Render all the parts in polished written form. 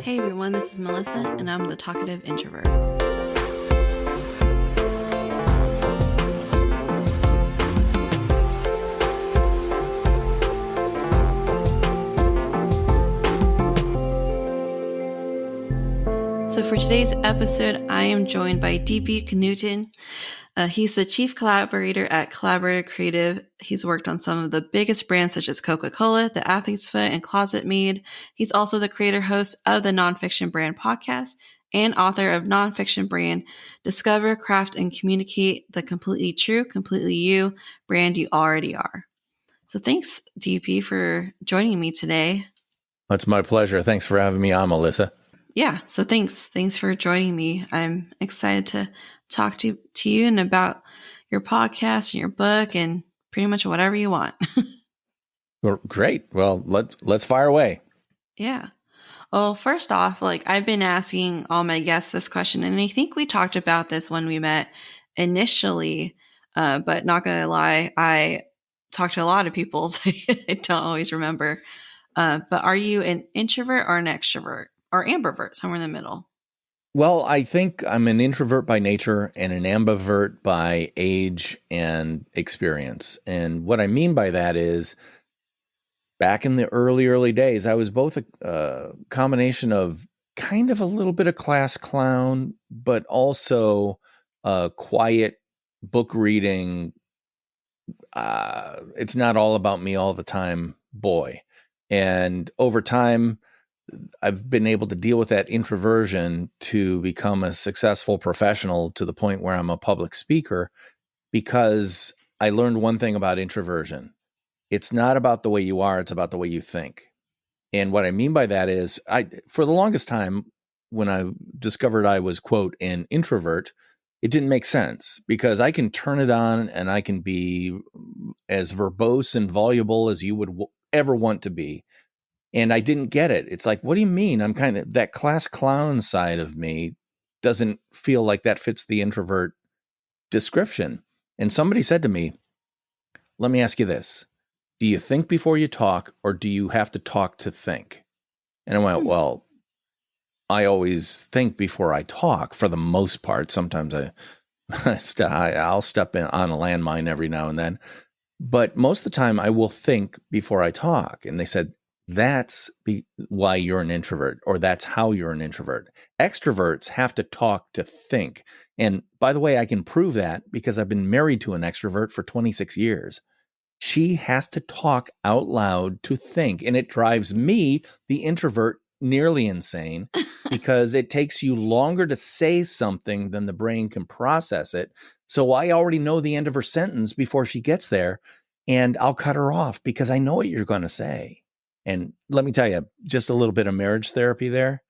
Hey everyone, this is Melissa, and I'm the talkative introvert. So for today's episode, I am joined by DP Knudten. He's the Chief Collaborator at Collaborator Creative. He's worked on some of the biggest brands such as Coca-Cola, The Athlete's Foot, and Closet Maid. He's also the creator host of the NONFICTION BRAND podcast and author of NONFICTION BRAND, Discover, Craft, and Communicate the Completely True, Completely You brand you already are. So thanks, DP, for joining me today. It's my pleasure. Thanks for having me on, Melissa. Yeah, so thanks for joining me. I'm excited to talk to you and about your podcast and your book and pretty much whatever you want. Well, great. Well, let's fire away. Yeah. Well, first off, I've been asking all my guests this question, and I think we talked about this when we met initially, but not gonna lie, I talked to a lot of people, so I don't always remember. But are you an introvert or an extrovert? Or ambivert, somewhere in the middle? Well, I think I'm an introvert by nature and an ambivert by age and experience. And what I mean by that is back in the early days, I was both a combination of kind of a little bit of class clown, but also a quiet book reading. It's not all about me all the time boy. And over time, I've been able to deal with that introversion to become a successful professional to the point where I'm a public speaker because I learned one thing about introversion. It's not about the way you are, it's about the way you think. And what I mean by that is for the longest time, when I discovered I was, quote, an introvert, it didn't make sense because I can turn it on and I can be as verbose and voluble as you would ever want to be. And I didn't get it. It's like, what do you mean? I'm kind of that class clown side of me doesn't feel like that fits the introvert description. And somebody said to me, let me ask you this. Do you think before you talk or do you have to talk to think? And I went, well, I always think before I talk for the most part. Sometimes I'll step in on a landmine every now and then. But most of the time I will think before I talk. And they said, that's why you're an introvert, or that's how you're an introvert. Extroverts have to talk to think. And by the way, I can prove that because I've been married to an extrovert for 26 years. She has to talk out loud to think. And it drives me, the introvert, nearly insane because it takes you longer to say something than the brain can process it. So I already know the end of her sentence before she gets there, and I'll cut her off because I know what you're going to say. And let me tell you, just a little bit of marriage therapy there.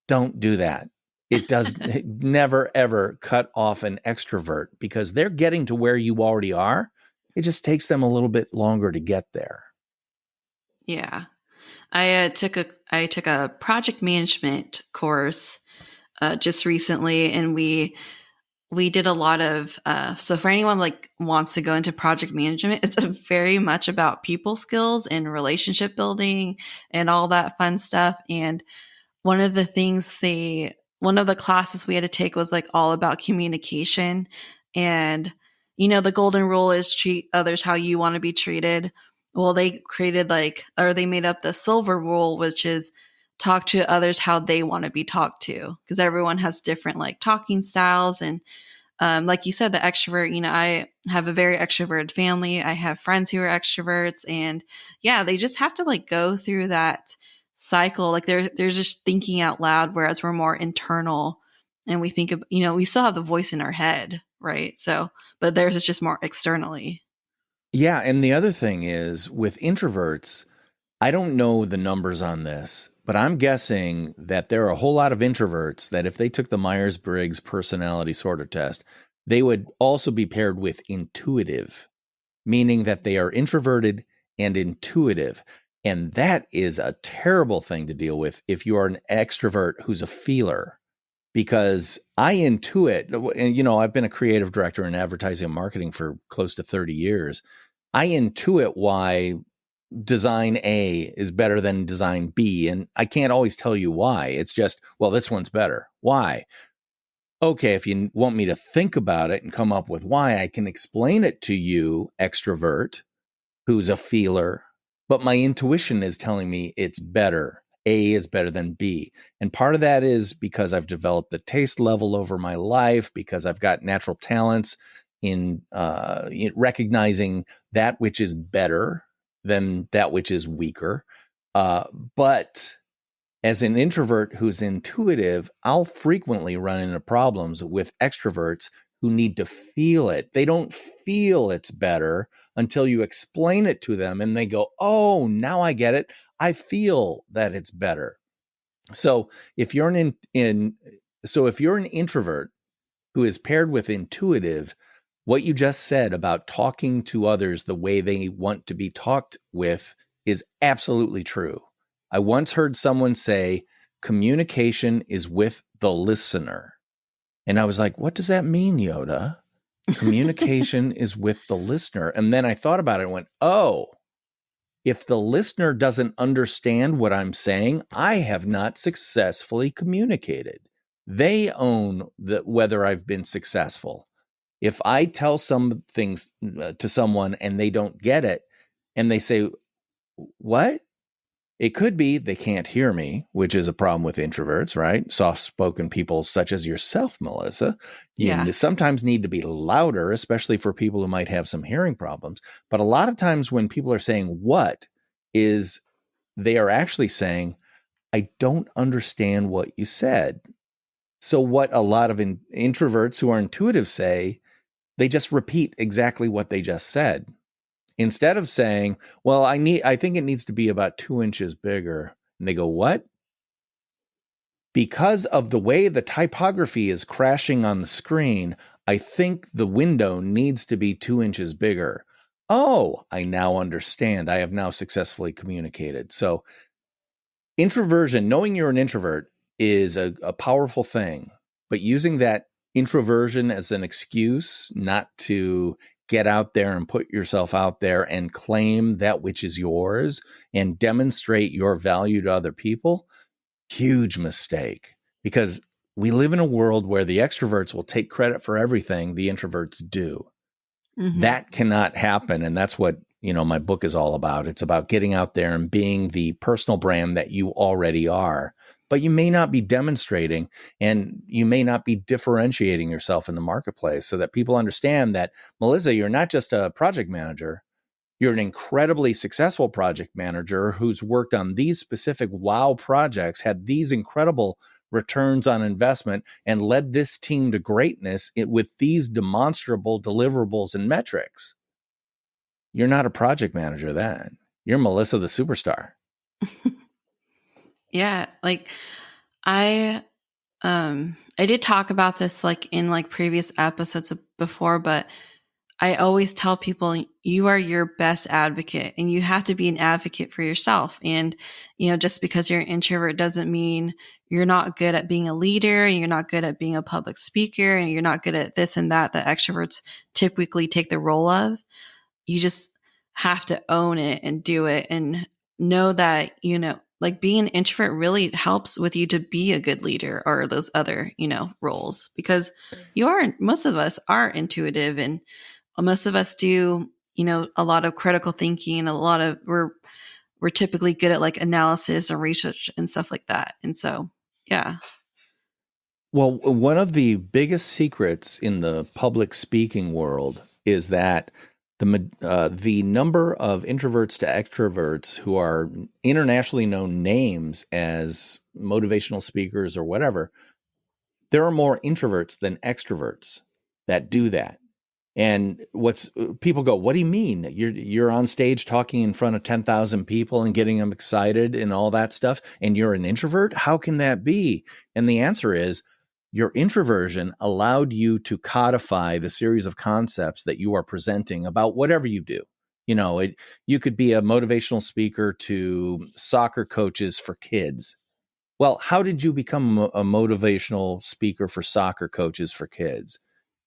Don't do that. It does never, ever cut off an extrovert because they're getting to where you already are. It just takes them a little bit longer to get there. Yeah. I took a project management course just recently, and we did a lot of so for anyone wants to go into project management, it's very much about people skills and relationship building and all that fun stuff. And one of the classes we had to take was all about communication. And the golden rule is treat others how you want to be treated. Well, they created they made up the silver rule, which is talk to others how they want to be talked to, because everyone has different talking styles. And like you said, the extrovert, I have a very extroverted family. I have friends who are extroverts, and yeah, they just have to go through that cycle. They're just thinking out loud, whereas we're more internal and we think of, we still have the voice in our head, right? So, but theirs is just more externally. Yeah. And the other thing is with introverts, I don't know the numbers on this, but I'm guessing that there are a whole lot of introverts that if they took the Myers-Briggs personality sorter test, they would also be paired with intuitive, meaning that they are introverted and intuitive. And that is a terrible thing to deal with if you are an extrovert who's a feeler, because I intuit, and I've been a creative director in advertising and marketing for close to 30 years. I intuit why design A is better than design B. And I can't always tell you why. It's just, well, this one's better. Why? Okay, if you want me to think about it and come up with why, I can explain it to you, extrovert, who's a feeler. But my intuition is telling me it's better. A is better than B. And part of that is because I've developed the taste level over my life, because I've got natural talents in recognizing that which is better than that which is weaker. But as an introvert who's intuitive, I'll frequently run into problems with extroverts who need to feel it. They don't feel it's better until you explain it to them and they go, oh, now I get it. I feel that it's better. So if you're an introvert who is paired with intuitive, what you just said about talking to others the way they want to be talked with is absolutely true. I once heard someone say, communication is with the listener. And I was like, what does that mean, Yoda? Communication is with the listener. And then I thought about it and went, oh, if the listener doesn't understand what I'm saying, I have not successfully communicated. They own whether I've been successful. If I tell some things to someone and they don't get it, and they say, what? It could be they can't hear me, which is a problem with introverts, right? Soft-spoken people such as yourself, Melissa. You sometimes need to be louder, especially for people who might have some hearing problems. But a lot of times when people are saying what is, they are actually saying, I don't understand what you said. So what a lot of introverts who are intuitive say, they just repeat exactly what they just said. Instead of saying, well, I think it needs to be about 2 inches bigger. And they go, what? Because of the way the typography is crashing on the screen, I think the window needs to be 2 inches bigger. Oh, I now understand. I have now successfully communicated. So introversion, knowing you're an introvert is a powerful thing, but using that introversion as an excuse not to get out there and put yourself out there and claim that which is yours and demonstrate your value to other people, huge mistake. Because we live in a world where the extroverts will take credit for everything the introverts do. Mm-hmm. That cannot happen. And that's what, my book is all about. It's about getting out there and being the personal brand that you already are. But you may not be demonstrating and you may not be differentiating yourself in the marketplace so that people understand that, Melissa, you're not just a project manager. You're an incredibly successful project manager who's worked on these specific wow projects, had these incredible returns on investment, and led this team to greatness with these demonstrable deliverables and metrics. You're not a project manager then. You're Melissa the superstar. Yeah, like I did talk about this in previous episodes before, but I always tell people you are your best advocate and you have to be an advocate for yourself. And, just because you're an introvert doesn't mean you're not good at being a leader and you're not good at being a public speaker and you're not good at this and that extroverts typically take the role of. You just have to own it and do it and know that, being an introvert really helps with you to be a good leader or those other, roles, because most of us are intuitive and most of us do, a lot of critical thinking and we're typically good at analysis and research and stuff like that. And so, yeah. Well, one of the biggest secrets in the public speaking world is that the number of introverts to extroverts who are internationally known names as motivational speakers or whatever, there are more introverts than extroverts that do that. And people go, what do you mean? You're on stage talking in front of 10,000 people and getting them excited and all that stuff, and you're an introvert? How can that be? And the answer is, your introversion allowed you to codify the series of concepts that you are presenting about whatever you do. You could be a motivational speaker to soccer coaches for kids. Well, how did you become a motivational speaker for soccer coaches for kids?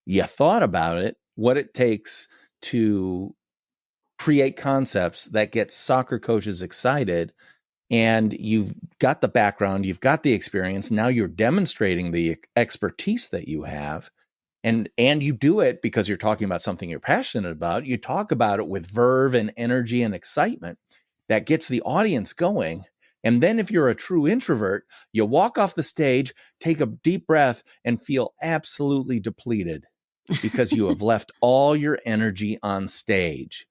You thought about it, what it takes to create concepts that get soccer coaches excited. And you've got the background, you've got the experience. Now you're demonstrating the expertise that you have. And you do it because you're talking about something you're passionate about. You talk about it with verve and energy and excitement that gets the audience going. And then if you're a true introvert, you walk off the stage, take a deep breath, and feel absolutely depleted because you have left all your energy on stage.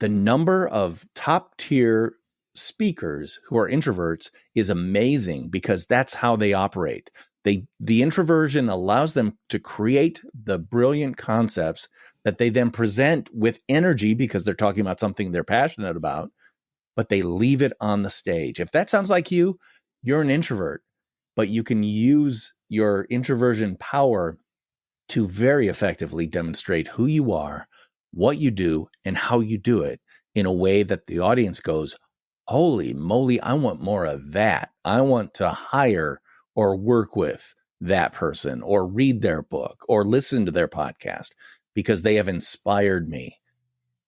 The number of top tier speakers who are introverts is amazing because that's how they operate. The introversion allows them to create the brilliant concepts that they then present with energy because they're talking about something they're passionate about, but they leave it on the stage. If that sounds like you, you're an introvert, but you can use your introversion power to very effectively demonstrate who you are, what you do, and how you do it in a way that the audience goes, holy moly, I want more of that. I want to hire or work with that person or read their book or listen to their podcast because they have inspired me.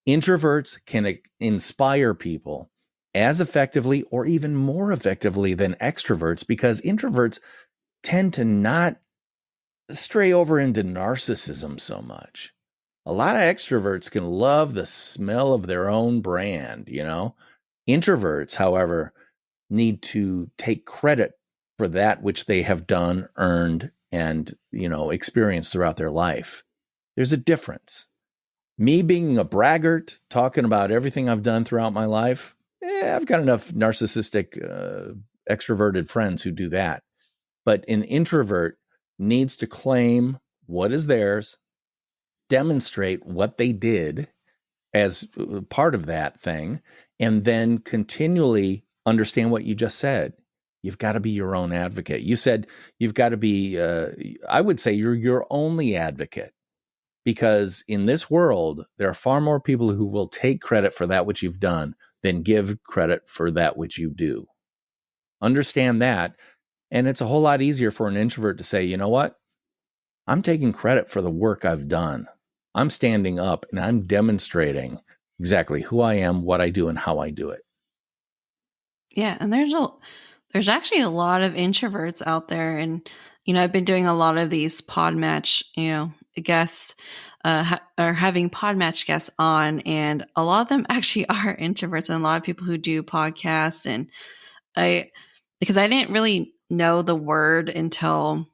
Introverts can inspire people as effectively or even more effectively than extroverts because introverts tend to not stray over into narcissism so much. A lot of extroverts can love the smell of their own brand, you know. Introverts, however, need to take credit for that which they have done, earned, and, experienced throughout their life. There's a difference. Me being a braggart, talking about everything I've done throughout my life, I've got enough narcissistic, extroverted friends who do that. But an introvert needs to claim what is theirs, demonstrate what they did as part of that thing, and then continually understand what you just said. You've got to be your own advocate. You said you've got to be, I would say you're your only advocate, because in this world, there are far more people who will take credit for that which you've done than give credit for that which you do. Understand that. And it's a whole lot easier for an introvert to say, you know what? I'm taking credit for the work I've done. I'm standing up and I'm demonstrating exactly who I am, what I do, and how I do it. Yeah, and there's actually a lot of introverts out there, and I've been doing a lot of these pod match, guests, or having pod match guests on, and a lot of them actually are introverts, and a lot of people who do podcasts, and because I didn't really know the word until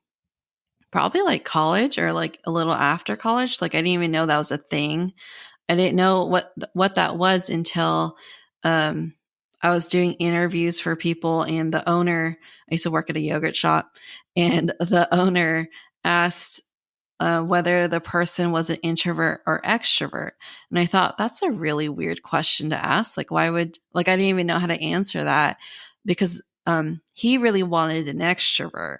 probably like college or like a little after college. Like I didn't even know that was a thing. I didn't know what that was until I was doing interviews for people, and the owner, I used to work at a yogurt shop, and the owner asked whether the person was an introvert or extrovert. And I thought that's a really weird question to ask. Like, I didn't even know how to answer that, because he really wanted an extrovert,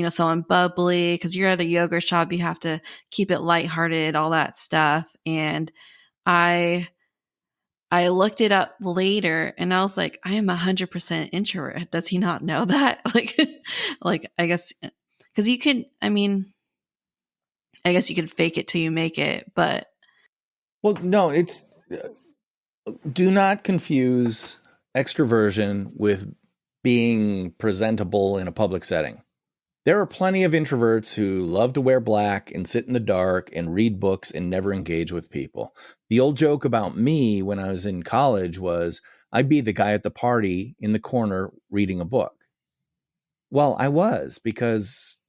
someone bubbly, because you're at a yogurt shop, you have to keep it lighthearted, all that stuff. And I looked it up later, and I was like, I am 100% introvert. Does he not know that? Like I guess, because I guess you can fake it till you make it, but. Well, no, do not confuse extroversion with being presentable in a public setting. There are plenty of introverts who love to wear black and sit in the dark and read books and never engage with people. The old joke about me when I was in college was I'd be the guy at the party in the corner reading a book. Well, I was, because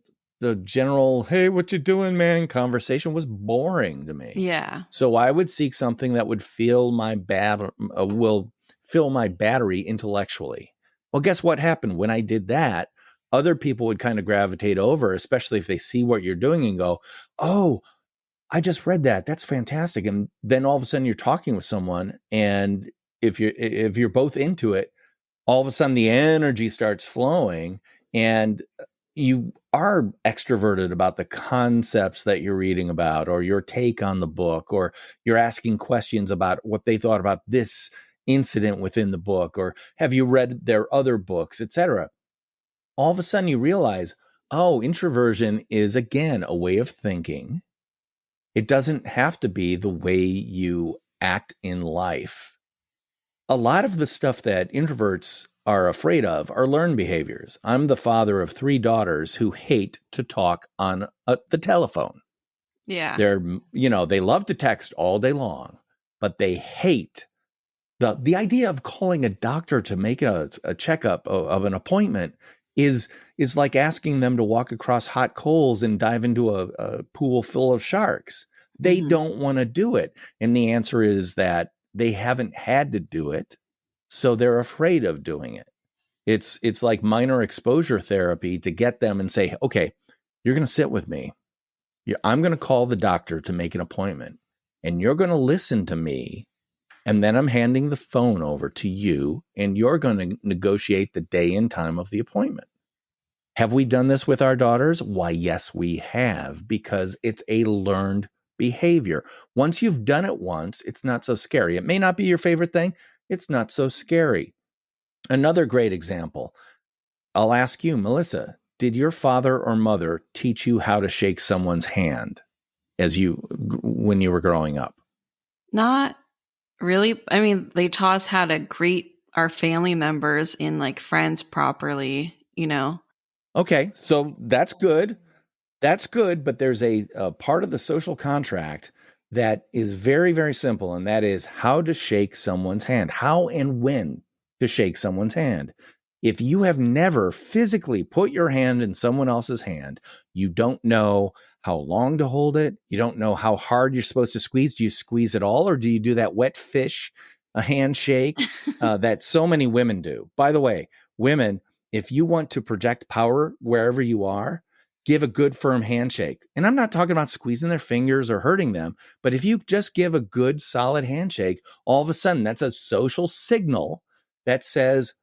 the general, hey, what you doing, man, conversation was boring to me. Yeah. So I would seek something that would fill my battery intellectually. Well, guess what happened when I did that? Other people would kind of gravitate over, especially if they see what you're doing and go, oh, I just read that. That's fantastic. And then all of a sudden you're talking with someone, and if you're both into it, all of a sudden the energy starts flowing, and you are extroverted about the concepts that you're reading about, or your take on the book, or you're asking questions about what they thought about this incident within the book, or have you read their other books, etc. All of a sudden you realize, oh, introversion is, again, a way of thinking. It doesn't have to be the way you act in life. A lot of the stuff that introverts are afraid of are learned behaviors. I'm the father of 3 daughters who hate to talk on the telephone. Yeah. They love to text all day long, but they hate the idea of calling a doctor to make a checkup of an appointment is like asking them to walk across hot coals and dive into a pool full of sharks. They don't want to do it. And the answer is that they haven't had to do it, so they're afraid of doing it. It's like minor exposure therapy to get them and say, okay, you're going to sit with me. I'm going to call the doctor to make an appointment, and you're going to listen to me. And then I'm handing the phone over to you, and you're going to negotiate the day and time of the appointment. Have we done this with our daughters? Why, yes, we have, because it's a learned behavior. Once you've done it once, it's not so scary. It may not be your favorite thing. It's not so scary. Another great example. I'll ask you, Melissa, did your father or mother teach you how to shake someone's hand when you were growing up? Not really. I mean, they taught us how to greet our family members and like friends properly, Okay, so that's good. That's good, but there's a part of the social contract that is very, very simple, and that is how to shake someone's hand, how and when to shake someone's hand. If you have never physically put your hand in someone else's hand, you don't know how long to hold it. You don't know how hard you're supposed to squeeze. Do you squeeze it all, or do you do that wet fish, a handshake that so many women do? By the way, women, if you want to project power wherever you are, give a good firm handshake. And I'm not talking about squeezing their fingers or hurting them, but if you just give a good solid handshake, all of a sudden that's a social signal that says,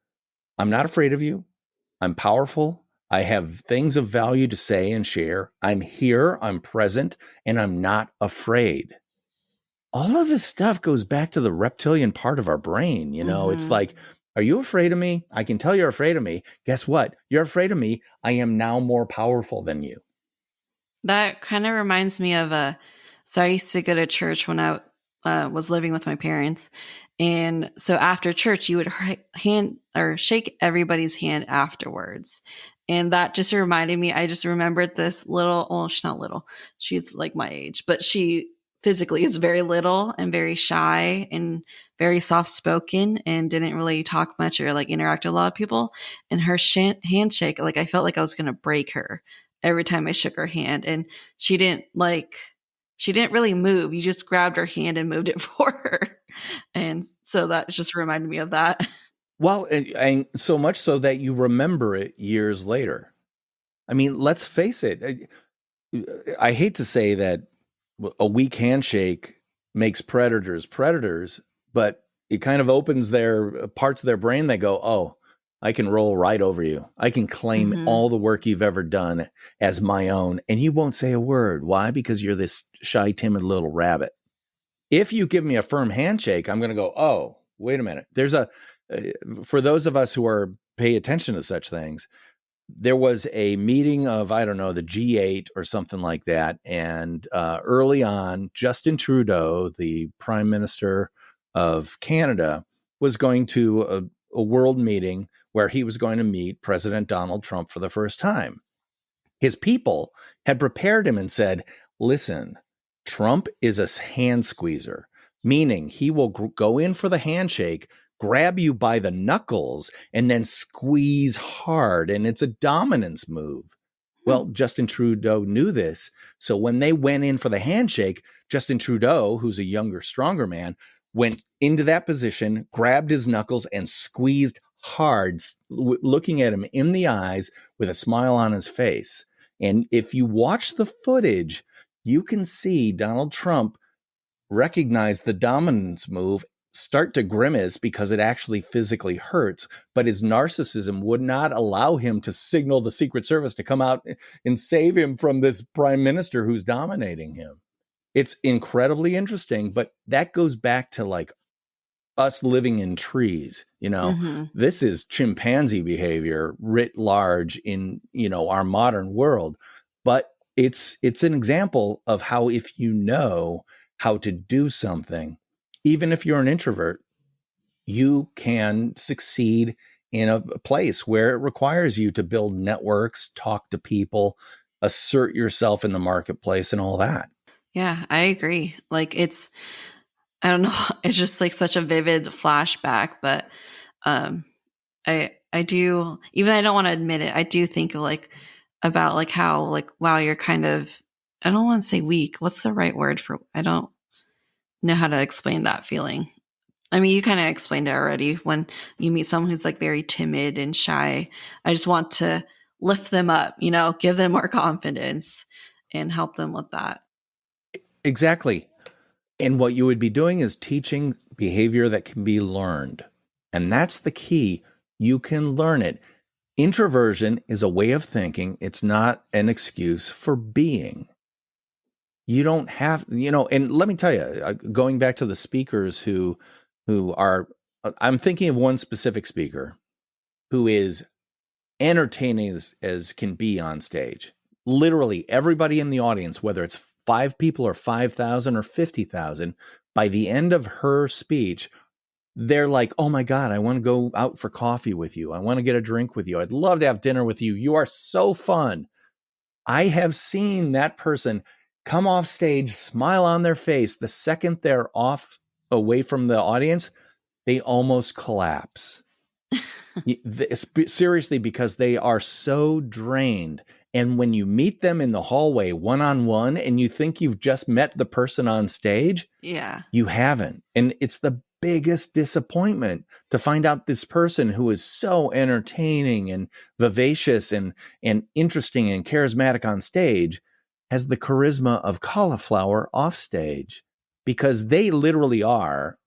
I'm not afraid of you. I'm powerful. I have things of value to say and share. I'm here, I'm present, and I'm not afraid. All of this stuff goes back to the reptilian part of our brain. It's like, are you afraid of me? I can tell you're afraid of me. Guess what? You're afraid of me. I am now more powerful than you. That kind of reminds me of so I used to go to church when I was living with my parents. And so after church, you would hand or shake everybody's hand afterwards. And that just reminded me, I just remembered this she's not little. She's like my age, but she physically is very little and very shy and very soft spoken and didn't really talk much or like interact with a lot of people. And her handshake, like I felt like I was going to break her every time I shook her hand. And she didn't really move. You just grabbed her hand and moved it for her. And so that just reminded me of that. Well, and so much so that you remember it years later. I mean, let's face it. I hate to say that a weak handshake makes predators, but it kind of opens their parts of their brain that go, oh, I can roll right over you. I can claim all the work you've ever done as my own, and you won't say a word. Why? Because you're this shy, timid little rabbit. If you give me a firm handshake, I'm going to go, oh, wait a minute. For those of us who pay attention to such things, there was a meeting of, I don't know, the G8 or something like that. And early on, Justin Trudeau, the Prime Minister of Canada, was going to a world meeting where he was going to meet President Donald Trump for the first time. His people had prepared him and said, listen, Trump is a hand squeezer, meaning he will go in for the handshake, grab you by the knuckles, and then squeeze hard. And it's a dominance move. Well, Justin Trudeau knew this. So when they went in for the handshake, Justin Trudeau, who's a younger, stronger man, went into that position, grabbed his knuckles, and squeezed hard, looking at him in the eyes with a smile on his face. And if you watch the footage, you can see Donald Trump recognize the dominance move, start to grimace because it actually physically hurts, but his narcissism would not allow him to signal the Secret Service to come out and save him from this prime minister who's dominating him. It's incredibly interesting, but that goes back to like us living in trees. This is chimpanzee behavior writ large in, our modern world, but it's an example of how if you know how to do something, even if you're an introvert, you can succeed in a place where it requires you to build networks, talk to people, assert yourself in the marketplace and all that. Yeah, I agree. Like I don't know, it's just like such a vivid flashback, but um I do, even I don't want to admit it, I do think of like about like how like wow, you're kind of, I don't want to say weak. What's the right word for, I don't know how to explain that feeling. I mean, you kind of explained it already. When you meet someone who's like very timid and shy, I just want to lift them up, give them more confidence and help them with that. Exactly. And what you would be doing is teaching behavior that can be learned. And that's the key. You can learn it. Introversion is a way of thinking. It's not an excuse for being. You don't have, and let me tell you, going back to the speakers who are, I'm thinking of one specific speaker who is entertaining as can be on stage. Literally everybody in the audience, whether it's 5 people or 5,000 or 50,000, by the end of her speech, they're like, oh my God, I want to go out for coffee with you. I want to get a drink with you. I'd love to have dinner with you. You are so fun. I have seen that person come off stage, smile on their face. The second they're off away from the audience, they almost collapse. Seriously, because they are so drained. And when you meet them in the hallway one-on-one and you think you've just met the person on stage, Yeah. you haven't. And it's the biggest disappointment to find out this person who is so entertaining and vivacious and interesting and charismatic on stage has the charisma of cauliflower off stage, because they literally are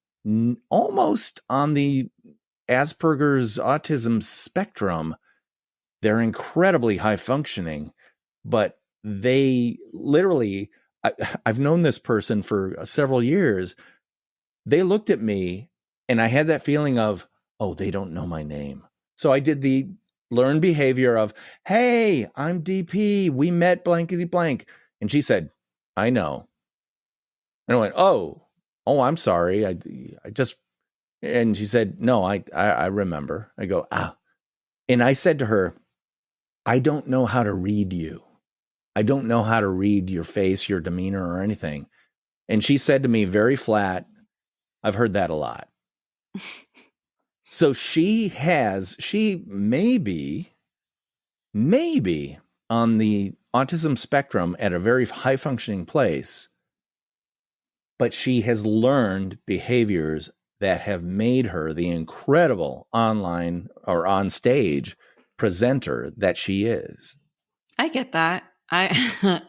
almost on the Asperger's autism spectrum. They're incredibly high functioning, but they literally, I've known this person for several years. They looked at me and I had that feeling of, oh, they don't know my name. So I did the learned behavior of, hey, I'm DP. We met blankety blank. And she said, I know. And I went, oh, I'm sorry. I just, and she said, no, I remember. I go, ah. And I said to her, I don't know how to read you. I don't know how to read your face, your demeanor, or anything. And she said to me very flat, I've heard that a lot. So she may be on the autism spectrum at a very high functioning place, but she has learned behaviors that have made her the incredible online or on stage presenter that she is. I get that. I'm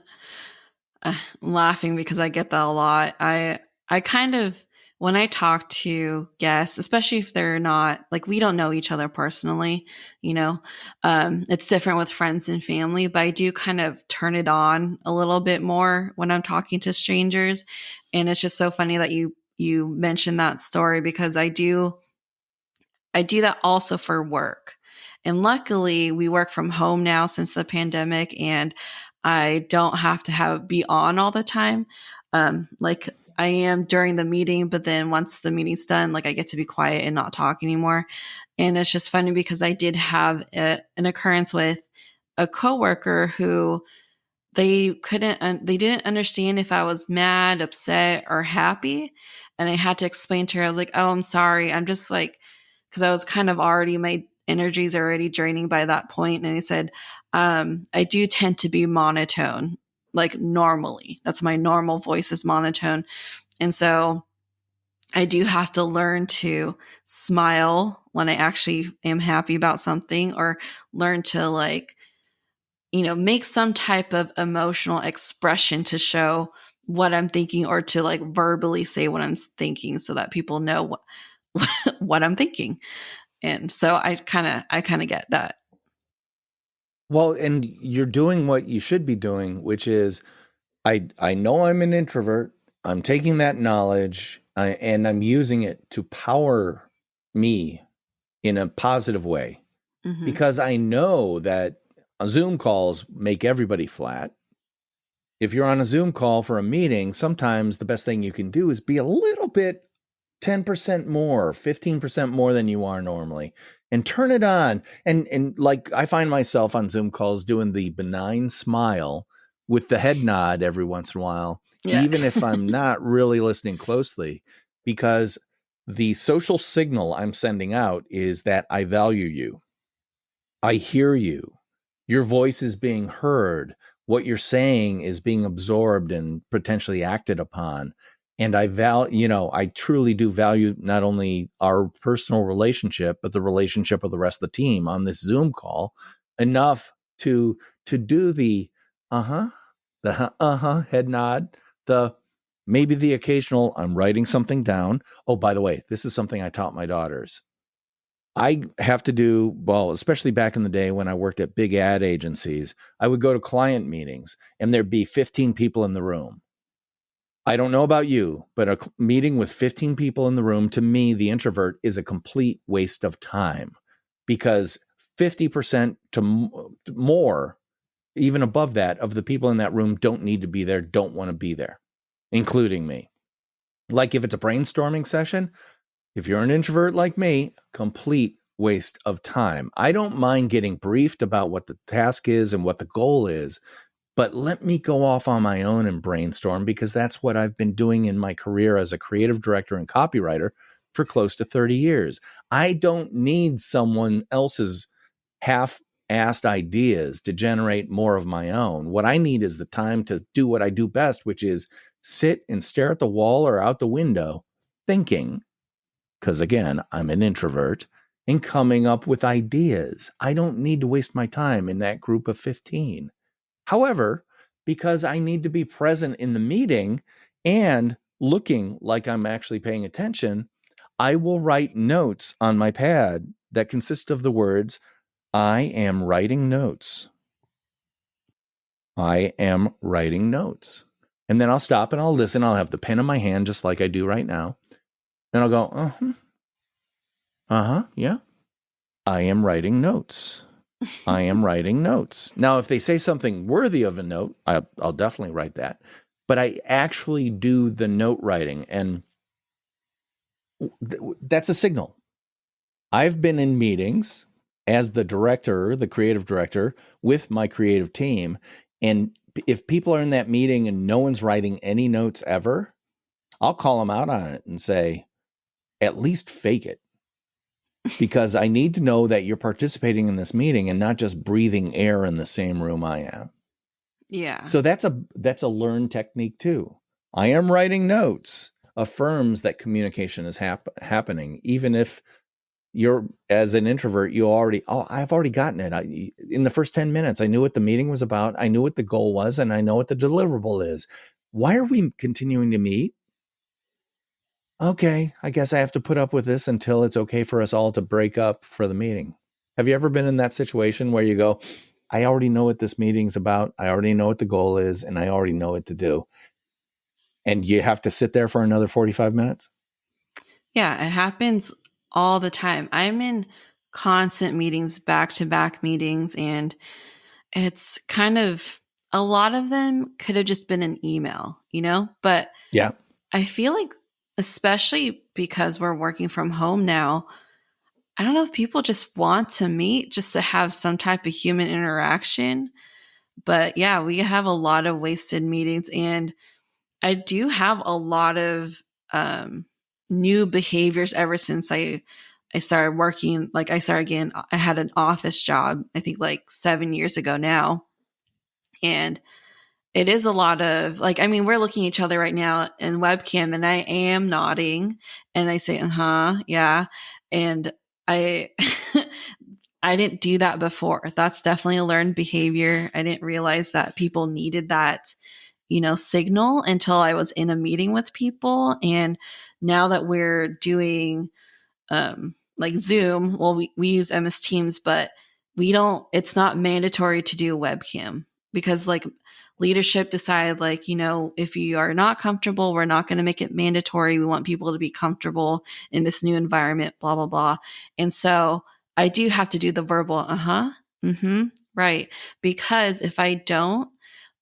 laughing because I get that a lot. I kind of, when I talk to guests, especially if they're not like, we don't know each other personally, it's different with friends and family, but I do kind of turn it on a little bit more when I'm talking to strangers. And it's just so funny that you mentioned that story, because I do that also for work. And luckily, we work from home now since the pandemic, and I don't have to be on all the time. Like I am during the meeting, but then once the meeting's done, like I get to be quiet and not talk anymore. And it's just funny because I did have an occurrence with a coworker who they didn't understand if I was mad, upset, or happy. And I had to explain to her, I was like, oh, I'm sorry. I'm just like, because I was kind of already, my energies are already draining by that point. And I said, I do tend to be monotone, like normally. That's my normal voice is monotone. And so I do have to learn to smile when I actually am happy about something, or learn to like, make some type of emotional expression to show what I'm thinking, or to like verbally say what I'm thinking so that people know what I'm thinking. And so I kind of get that. Well, and you're doing what you should be doing, which is I know I'm an introvert. I'm taking that knowledge and I'm using it to power me in a positive way, Mm-hmm. because I know that Zoom calls make everybody flat. If you're on a Zoom call for a meeting, sometimes the best thing you can do is be a little bit 10% more, 15% more than you are normally, and turn it on. And like I find myself on Zoom calls doing the benign smile with the head nod every once in a while, Yeah. even if I'm not really listening closely, because the social signal I'm sending out is that I value you. I hear you. Your voice is being heard. What you're saying is being absorbed and potentially acted upon. And I truly do value not only our personal relationship, but the relationship of the rest of the team on this Zoom call enough to do the head nod, the maybe the occasional I'm writing something down. Oh, by the way, this is something I taught my daughters. I have to do, well, especially back in the day when I worked at big ad agencies, I would go to client meetings and there'd be 15 people in the room. I don't know about you, but a meeting with 15 people in the room, to me, the introvert, is a complete waste of time, because 50% to more, even above that, of the people in that room don't need to be there, don't want to be there, including me. Like if it's a brainstorming session, if you're an introvert like me, complete waste of time. I don't mind getting briefed about what the task is and what the goal is, but let me go off on my own and brainstorm, because that's what I've been doing in my career as a creative director and copywriter for close to 30 years. I don't need someone else's half-assed ideas to generate more of my own. What I need is the time to do what I do best, which is sit and stare at the wall or out the window thinking, because again, I'm an introvert, and coming up with ideas. I don't need to waste my time in that group of 15. However, because I need to be present in the meeting and looking like I'm actually paying attention, I will write notes on my pad that consist of the words, I am writing notes. I am writing notes. And then I'll stop and I'll listen. I'll have the pen in my hand just like I do right now. And I'll go, yeah. I am writing notes. I am writing notes. Now, if they say something worthy of a note, I'll definitely write that. But I actually do the note writing, and that's a signal. I've been in meetings as the director, the creative director, with my creative team. And if people are in that meeting and no one's writing any notes ever, I'll call them out on it and say, at least fake it. Because I need to know that you're participating in this meeting and not just breathing air in the same room I am. Yeah. So that's a learned technique too. I am writing notes affirms that communication is happening, even if you're, as an introvert, I've already gotten it. In the first 10 minutes, I knew what the meeting was about. I knew what the goal was, and I know what the deliverable is. Why are we continuing to meet? Okay, I guess I have to put up with this until it's okay for us all to break up for the meeting. Have you ever been in that situation where you go, I already know what this meeting's about. I already know what the goal is, and I already know what to do. And you have to sit there for another 45 minutes? Yeah, it happens all the time. I'm in constant meetings, back-to-back meetings, and it's kind of, a lot of them could have just been an email, But Yeah. I feel like, especially because we're working from home now, I don't know if people just want to meet just to have some type of human interaction. But yeah, we have a lot of wasted meetings, and I do have a lot of new behaviors ever since I started working. Like I started again, I had an office job, I think like 7 years ago now. And it is a lot of like, I mean, we're looking at each other right now in webcam, and I am nodding and I say, yeah. And I, I didn't do that before. That's definitely a learned behavior. I didn't realize that people needed that, signal until I was in a meeting with people. And now that we're doing like Zoom, well, we use MS Teams, but it's not mandatory to do a webcam, because like leadership decided, like, if you are not comfortable, we're not going to make it mandatory. We want people to be comfortable in this new environment, blah, blah, blah. And so I do have to do the verbal, right. Because if I don't,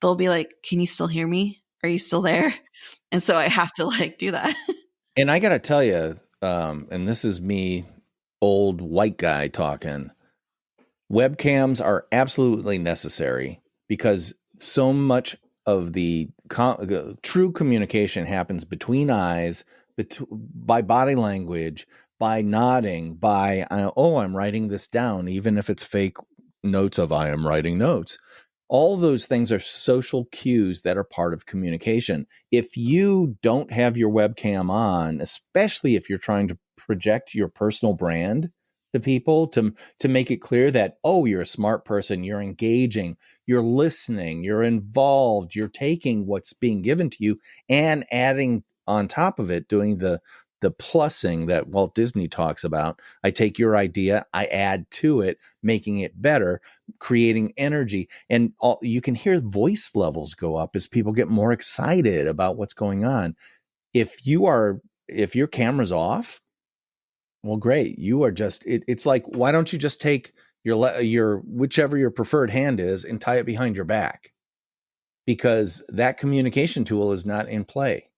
they'll be like, can you still hear me? Are you still there? And so I have to like do that. And I got to tell you, and this is me, old white guy talking, webcams are absolutely necessary because so much of the true communication happens between eyes, by body language, by nodding, by, oh, I'm writing this down, even if it's fake notes of I am writing notes. All those things are social cues that are part of communication. If you don't have your webcam on, especially if you're trying to project your personal brand to people, to make it clear that, oh, you're a smart person, you're engaging, you're listening, you're involved, you're taking what's being given to you and adding on top of it, doing the plussing that Walt Disney talks about. I take your idea, I add to it, making it better, creating energy, and you can hear voice levels go up as people get more excited about what's going on. If your camera's off, well, great. You are just, it's like, why don't you just take your whichever your preferred hand is and tie it behind your back? Because that communication tool is not in play.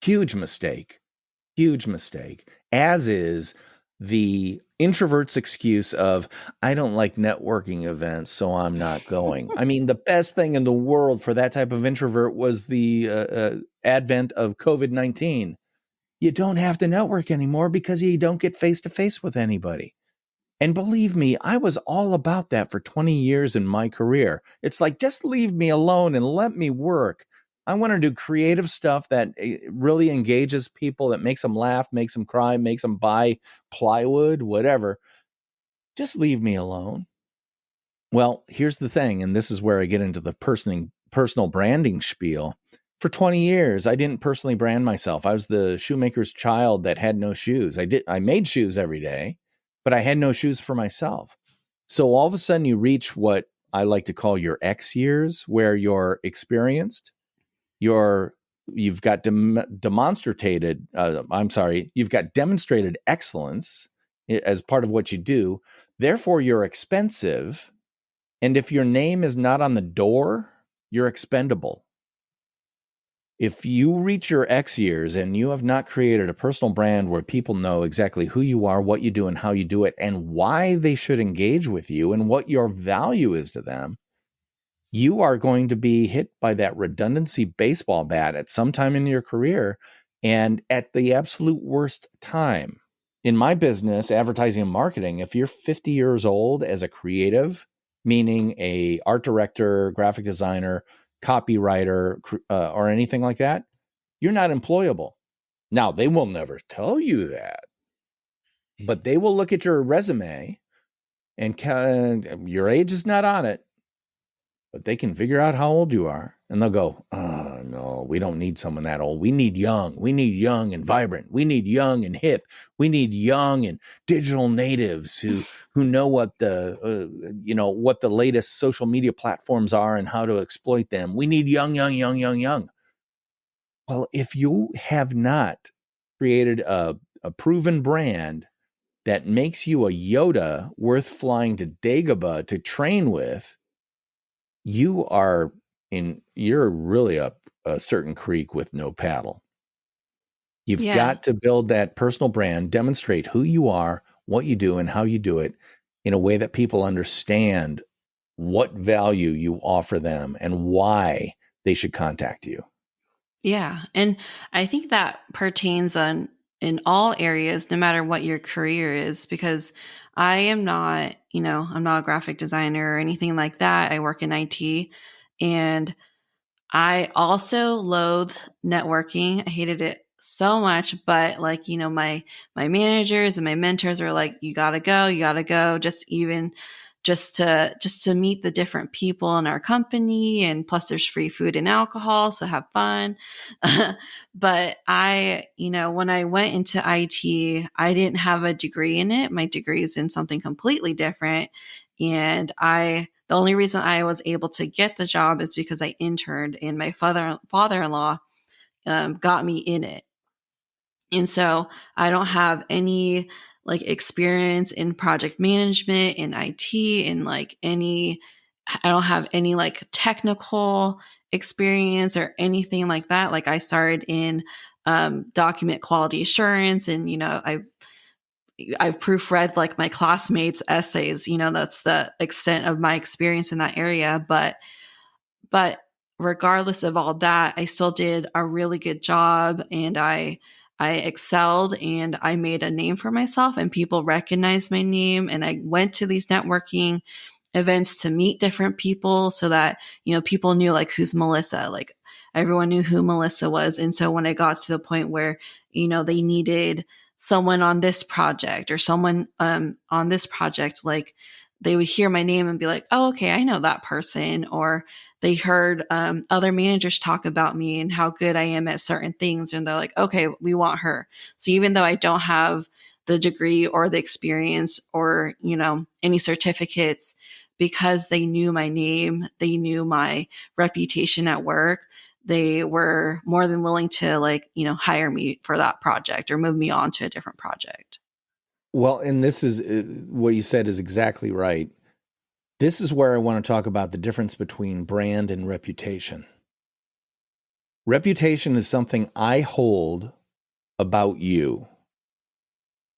Huge mistake. Huge mistake. As is the introvert's excuse of, I don't like networking events, so I'm not going. I mean, the best thing in the world for that type of introvert was the advent of COVID-19. You don't have to network anymore because you don't get face to face with anybody. And believe me, I was all about that for 20 years in my career. It's like, just leave me alone and let me work. I want to do creative stuff that really engages people, that makes them laugh, makes them cry, makes them buy plywood, whatever. Just leave me alone. Well, here's the thing, and this is where I get into the personal branding spiel. For 20 years, I didn't personally brand myself. I was the shoemaker's child that had no shoes. I made shoes every day, but I had no shoes for myself. So all of a sudden you reach what I like to call your X years, where you're experienced, you've got demonstrated excellence as part of what you do. Therefore, you're expensive. And if your name is not on the door, you're expendable. If you reach your X years and you have not created a personal brand where people know exactly who you are, what you do, and how you do it, and why they should engage with you and what your value is to them, you are going to be hit by that redundancy baseball bat at some time in your career, and at the absolute worst time. In my business, advertising and marketing, if you're 50 years old as a creative, meaning a art director, graphic designer, copywriter, or anything like that, you're not employable. Now, they will never tell you that, but they will look at your resume and your age is not on it, but they can figure out how old you are, and they'll go, oh, no, we don't need someone that old. We need young. We need young and vibrant. We need young and hip. We need young and digital natives who know what what the latest social media platforms are and how to exploit them. We need young, young, young, young, young. Well, if you have not created a proven brand that makes you a Yoda worth flying to Dagobah to train with, you're really up a certain creek with no paddle. You've got to build that personal brand, demonstrate who you are, what you do, and how you do it in a way that people understand what value you offer them and why they should contact you. Yeah. And I think that pertains in all areas, no matter what your career is, because I am not, I'm not a graphic designer or anything like that. I work in IT, and I also loathe networking. I hated it so much, but my managers and my mentors are like, you gotta go, just to meet the different people in our company, and plus there's free food and alcohol, so have fun. But when I went into IT, I didn't have a degree in it. My degree is in something completely different, and the only reason I was able to get the job is because I interned, and my father-in-law got me in it. And so I don't have any experience in project management, in IT, I don't have any technical experience or anything like that. Like I started in document quality assurance, and I've proofread like my classmates' essays. That's the extent of my experience in that area. But regardless of all that, I still did a really good job, and I excelled, and I made a name for myself, and people recognized my name. And I went to these networking events to meet different people so that, people knew like, who's Melissa? Like everyone knew who Melissa was. And so when I got to the point where, they needed someone on this project or someone on this project, like they would hear my name and be like, oh, okay, I know that person. Or they heard other managers talk about me and how good I am at certain things. And they're like, okay, we want her. So even though I don't have the degree or the experience or, any certificates, because they knew my name, they knew my reputation at work, they were more than willing to hire me for that project or move me on to a different project. Well, and this is what you said is exactly right. This is where I want to talk about the difference between brand and reputation. Reputation is something I hold about you.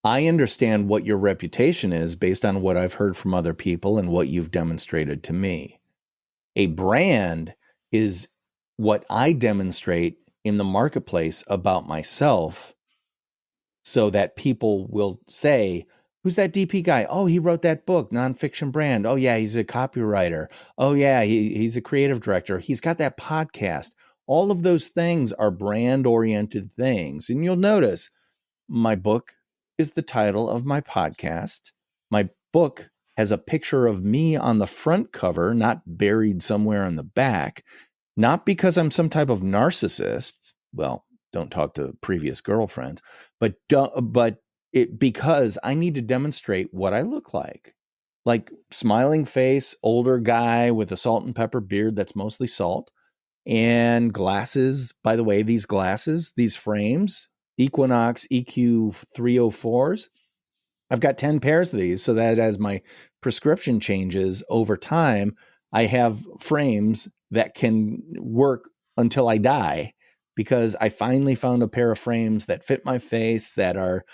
I understand what your reputation is based on what I've heard from other people and what you've demonstrated to me. A brand is what I demonstrate in the marketplace about myself so that people will say, who's that DP guy? Oh, he wrote that book, NONFICTION Brand. Oh, yeah, he's a copywriter. Oh, yeah, he's a creative director. He's got that podcast. All of those things are brand-oriented things. And you'll notice my book is the title of my podcast. My book has a picture of me on the front cover, not buried somewhere in the back, not because I'm some type of narcissist. Well, don't talk to previous girlfriends, but because I need to demonstrate what I look like smiling face, older guy with a salt and pepper beard that's mostly salt, and glasses. By the way, these glasses, these frames, Equinox EQ 304s, I've got 10 pairs of these so that as my prescription changes over time, I have frames that can work until I die, because I finally found a pair of frames that fit my face, that are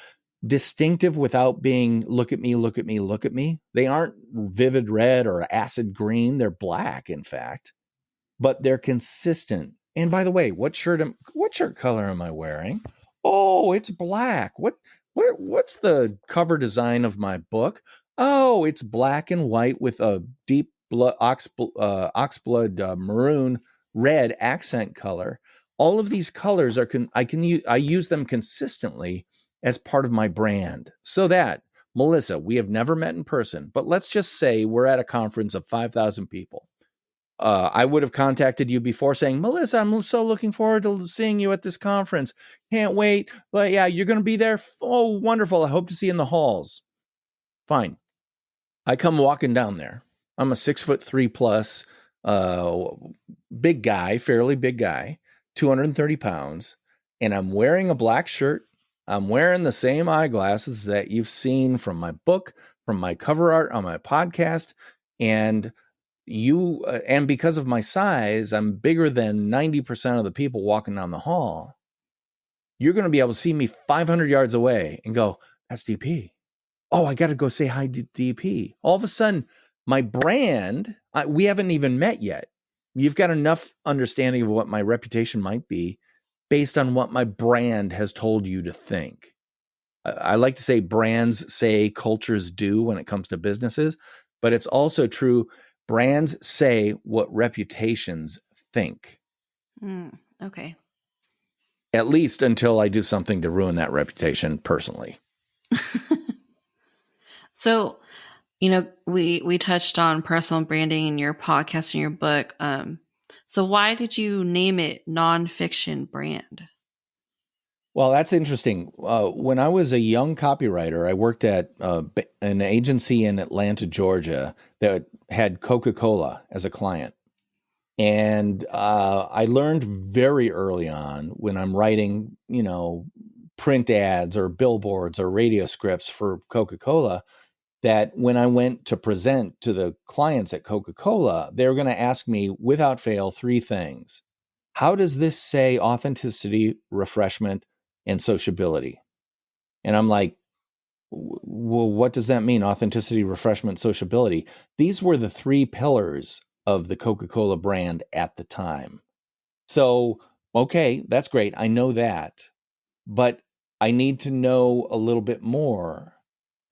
distinctive without being, look at me, look at me, look at me. They aren't vivid red or acid green. They're black, in fact, but they're consistent. And by the way, what shirt color am I wearing? Oh, it's black. What's the cover design of my book? Oh, it's black and white with a deep oxblood maroon red accent color. All of these colors I use them consistently as part of my brand. So that, Melissa, we have never met in person, but let's just say we're at a conference of 5,000 people. I would have contacted you before saying, Melissa, I'm so looking forward to seeing you at this conference. Can't wait. But yeah, you're going to be there. Oh, wonderful. I hope to see you in the halls. Fine. I come walking down there. I'm a 6'3" plus, big guy, fairly big guy, 230 pounds. And I'm wearing a black shirt. I'm wearing the same eyeglasses that you've seen from my book, from my cover art on my podcast. And because of my size, I'm bigger than 90% of the people walking down the hall. You're going to be able to see me 500 yards away and go, that's DP. Oh, I got to go say hi to DP. All of a sudden, my brand, we haven't even met yet. You've got enough understanding of what my reputation might be based on what my brand has told you to think. I like to say brands say, cultures do when it comes to businesses, but it's also true. Brands say what reputations think. Okay. At least until I do something to ruin that reputation personally. So, we touched on personal branding in your podcast and your book. So why did you name it NONFICTION Brand? Well, that's interesting. When I was a young copywriter, I worked at an agency in Atlanta, Georgia that had Coca-Cola as a client. And I learned very early on, when I'm writing, print ads or billboards or radio scripts for Coca-Cola, that when I went to present to the clients at Coca-Cola, they were going to ask me without fail 3 things. How does this say authenticity, refreshment, and sociability? And I'm like, well, what does that mean? Authenticity, refreshment, sociability. These were the 3 pillars of the Coca-Cola brand at the time. So, okay, that's great. I know that, but I need to know a little bit more.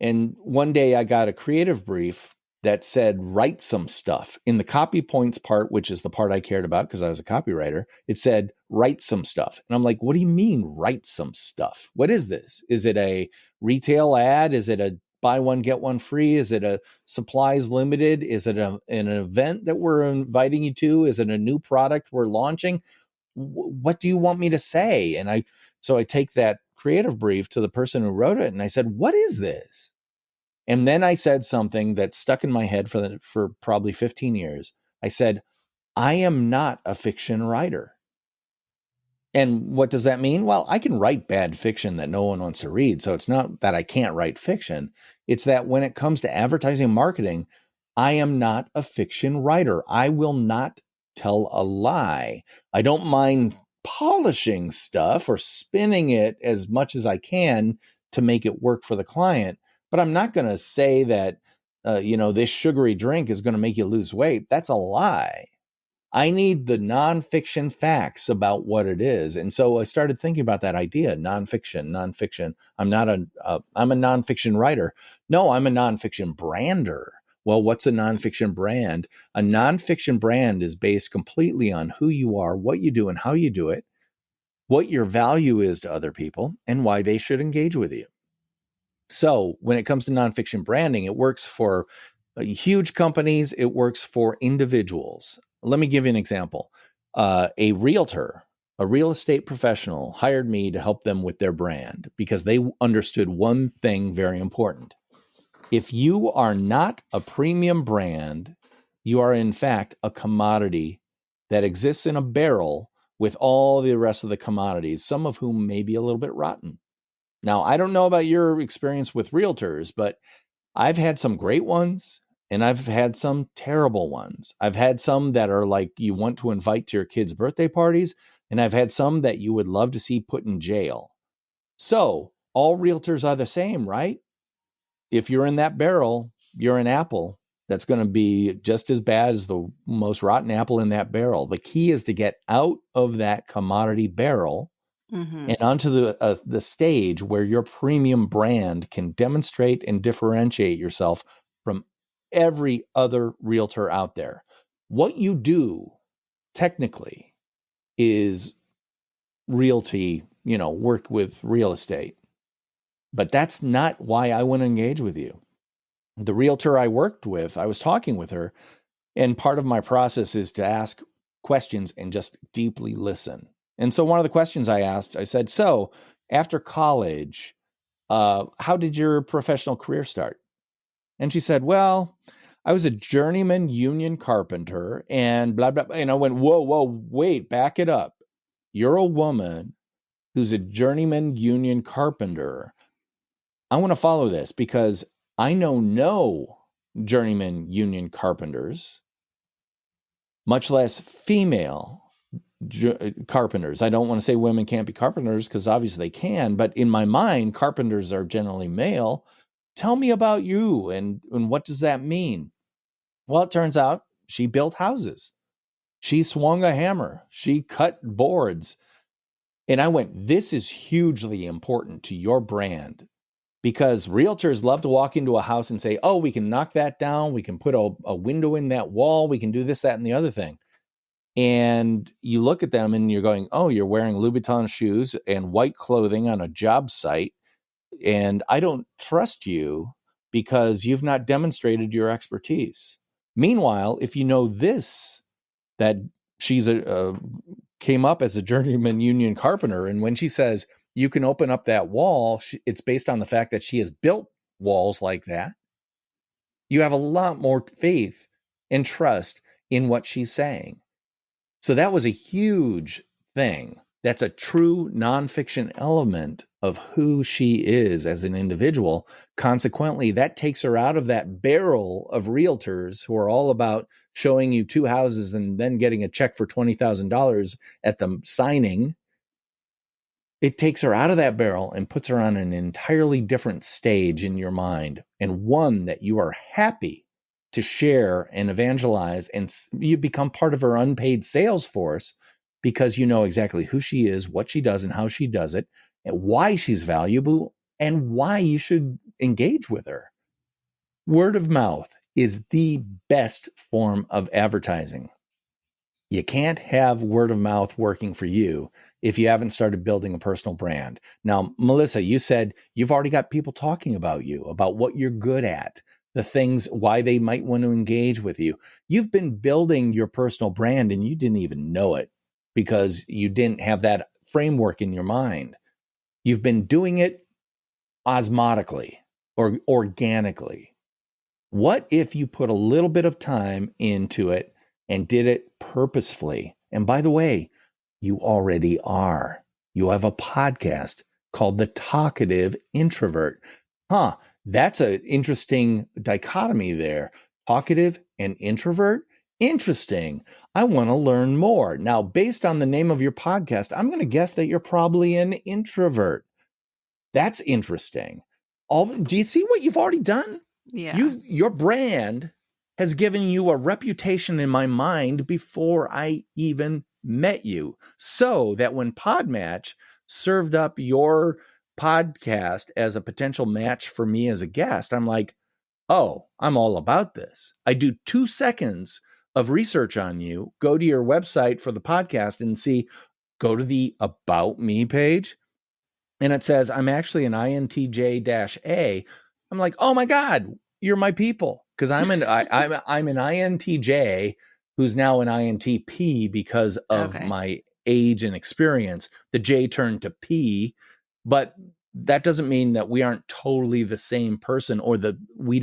And one day I got a creative brief that said, write some stuff. In the copy points part, which is the part I cared about because I was a copywriter, it said, write some stuff. And I'm like, what do you mean, write some stuff? What is this? Is it a retail ad? Is it a buy one, get one free? Is it a supplies limited? Is it an event that we're inviting you to? Is it a new product we're launching? What do you want me to say? And so I take that creative brief to the person who wrote it and I said, what is this? And then I said something that stuck in my head for probably 15 years. I said, I am not a fiction writer. And what does that mean? Well, I can write bad fiction that no one wants to read. So it's not that I can't write fiction. It's that when it comes to advertising and marketing, I am not a fiction writer. I will not tell a lie. I don't mind polishing stuff or spinning it as much as I can to make it work for the client. But I'm not going to say that, this sugary drink is going to make you lose weight. That's a lie. I need the nonfiction facts about what it is. And so I started thinking about that idea, nonfiction. I'm a nonfiction writer. No, I'm a nonfiction brander. Well, what's a nonfiction brand? A nonfiction brand is based completely on who you are, what you do and how you do it, what your value is to other people, and why they should engage with you. So when it comes to nonfiction branding, it works for huge companies. It works for individuals. Let me give you an example. A realtor, a real estate professional hired me to help them with their brand because they understood one thing very important. If you are not a premium brand, you are in fact a commodity that exists in a barrel with all the rest of the commodities, some of whom may be a little bit rotten. Now, I don't know about your experience with realtors, but I've had some great ones and I've had some terrible ones. I've had some that are like you want to invite to your kids' birthday parties, and I've had some that you would love to see put in jail. So all realtors are the same, right? If you're in that barrel, you're an apple that's going to be just as bad as the most rotten apple in that barrel. The key is to get out of that commodity barrel and onto the stage where your premium brand can demonstrate and differentiate yourself from every other realtor out there. What you do technically is realty, work with real estate. But that's not why I want to engage with you. The realtor I worked with, I was talking with her, and part of my process is to ask questions and just deeply listen. And so one of the questions I asked, I said, so after college, how did your professional career start? And she said, well, I was a journeyman union carpenter and blah, blah. And I went, whoa, wait, back it up. You're a woman who's a journeyman union carpenter. I want to follow this because I know no journeyman union carpenters, much less female carpenters. I don't want to say women can't be carpenters because obviously they can, but in my mind, carpenters are generally male. Tell me about you and what does that mean? Well, it turns out she built houses. She swung a hammer. She cut boards. And I went, this is hugely important to your brand because realtors love to walk into a house and say, oh, we can knock that down. We can put a window in that wall. We can do this, that, and the other thing. And you look at them and you're going, oh, you're wearing Louboutin shoes and white clothing on a job site. And I don't trust you because you've not demonstrated your expertise. Meanwhile, if you know this, that she's came up as a journeyman union carpenter, and when she says you can open up that wall, it's based on the fact that she has built walls like that. You have a lot more faith and trust in what she's saying. So that was a huge thing that's a true nonfiction element of who she is as an individual. Consequently, that takes her out of that barrel of realtors who are all about showing you two houses and then getting a check for $20,000 at the signing. It takes her out of that barrel and puts her on an entirely different stage in your mind, and one that you are happy to share and evangelize, and you become part of her unpaid sales force because you know exactly who she is, what she does, and how she does it, and why she's valuable, and why you should engage with her. Word of mouth is the best form of advertising. You can't have word of mouth working for you if you haven't started building a personal brand. Now, Melissa, you said you've already got people talking about you, about what you're good at, the things, why they might want to engage with you. You've been building your personal brand and you didn't even know it because you didn't have that framework in your mind. You've been doing it osmotically or organically. What if you put a little bit of time into it and did it purposefully? And by the way, you already are. You have a podcast called The Talkative Introvert. That's an interesting dichotomy there. Talkative and introvert? Interesting. I want to learn more. Now, based on the name of your podcast, I'm going to guess that you're probably an introvert. That's interesting. Do you see what you've already done? Yeah. Your brand has given you a reputation in my mind before I even met you, so that when Podmatch served up your podcast as a potential match for me as a guest, I'm like, oh, I'm all about this. I do 2 seconds of research on you, go to your website for the podcast and go to the About Me page, and it says, I'm actually an INTJ-A. I'm like, oh my God, you're my people. Because I'm an INTJ who's now an INTP because of my age and experience. The J turned to P, but that doesn't mean that we aren't totally the same person, or we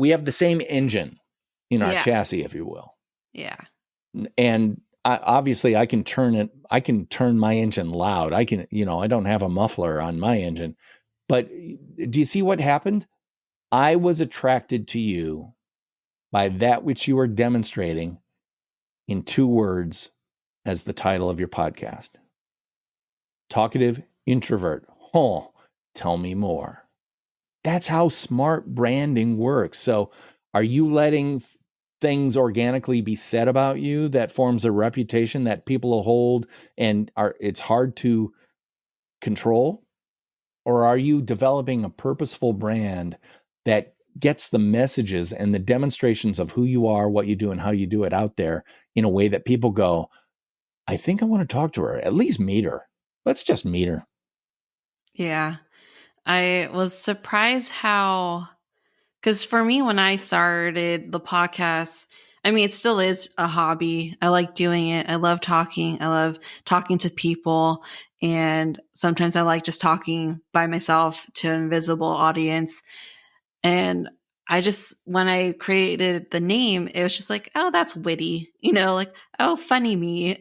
have the same engine in our chassis, if you will. Yeah. And obviously I can turn my engine loud. I don't have a muffler on my engine, but do you see what happened? I was attracted to you by that which you were demonstrating in 2 words as the title of your podcast. Talkative Introvert. Oh, tell me more. That's how smart branding works. So are you letting things organically be said about you that forms a reputation that people will hold and it's hard to control? Or are you developing a purposeful brand that gets the messages and the demonstrations of who you are, what you do, and how you do it out there in a way that people go, I think I want to talk to her, at least meet her. Let's just meet her. Yeah. I was surprised because for me, when I started the podcast, I mean, it still is a hobby. I like doing it. I love talking. I love talking to people. And sometimes I like just talking by myself to an invisible audience. And when I created the name, it was just like, oh, that's witty, like, oh, funny me.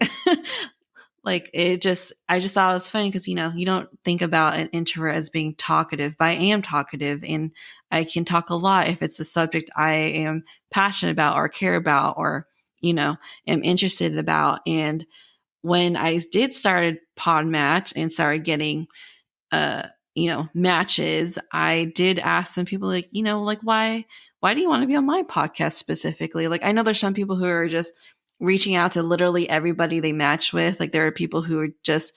Like I just thought it was funny because, you don't think about an introvert as being talkative, but I am talkative and I can talk a lot if it's a subject I am passionate about or care about or, am interested about. And when I did started Podmatch and started getting, matches, I did ask some people like, like why do you want to be on my podcast specifically? Like, I know there's some people who are just reaching out to literally everybody they match with. Like, there are people who are just